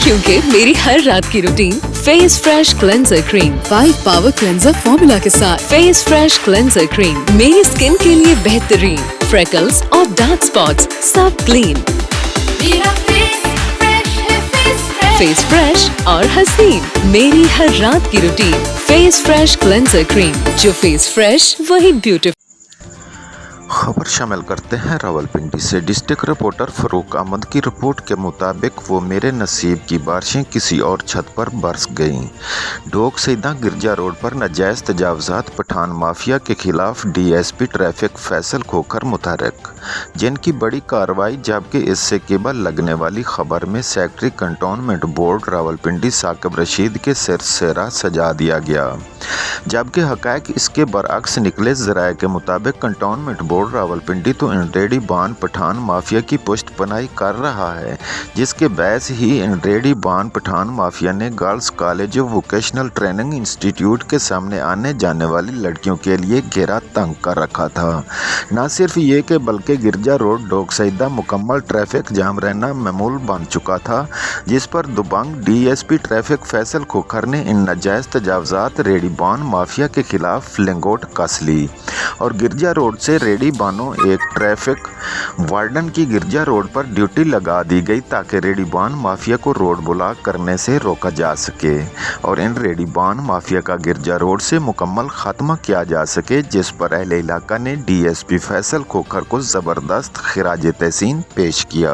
क्योंकि मेरी हर रात की routine face fresh cleanser cream 5 power cleanser formula के साथ। फेस फ्रेश क्लेंजर क्रीम मेरी स्किन के लिए बेहतरीन। फ्रेकल्स और डार्क स्पॉट्स सब क्लीन। मेरा फेस फ्रेश और हसीन। मेरी हर रात की routine face fresh cleanser cream, जो फेस फ्रेश वही ब्यूटीफुल। खबर शामिल करते हैं रावलपिंडी से। डिस्ट्रिक्ट रिपोर्टर फरूक अहमद की रिपोर्ट के मुताबिक वो मेरे नसीब की बारिशें किसी और छत पर बरस गईं। डोक सईदा गिरजा रोड पर नाजायज़ तजावज़ात पठान माफिया के खिलाफ डीएसपी ट्रैफिक फैसल खोखर मुतहरक, जिनकी बड़ी कार्रवाई जबकि इससे केबल लगने वाली खबर में secretary cantonment board Rawalpindi Saqib Rashid के सिरसेरा सजा दिया गया, जबकि हक़ाइक़ इसके बरअक्स निकले। ज़राए के मुताबिक कंटोनमेंट बोर्ड रावलपिंडी तो इंड्रेडी बान पठान माफिया की पुष्टपनाही कर रहा है, जिसके बहस ही इंड्रेडी बान पठान माफिया ने girls college vocational training institute के सामने आने जाने वाली लड़कियों के लिए घेरा तंग कर रखा था। न सिर्फ ये कि बल्कि गिरजा रोड डोक सईदा मुकम्मल ट्रैफिक जाम रहना मामूल बन चुका था, जिस पर दुबंग डीएसपी ट्रैफिक फैसल खोखर ने इन नाजायज़ तजावज़ात रेडी बान माफिया के खिलाफ लिंगोट कस ली और गिरजा रोड से रेडी बानों एक ट्रैफिक वार्डन की गिरजा रोड पर ड्यूटी लगा दी गई, ताकि रेडी बान माफिया को रोड ब्लॉक करने से रोका जा सके और इन रेडी बान माफिया का गिरजा रोड से मुकम्मल खात्मा किया जा सके, जिस पर अहले इलाका ने डीएसपी फैसल खोखर को ज़बरदस्त खिराज तहसीन पेश किया।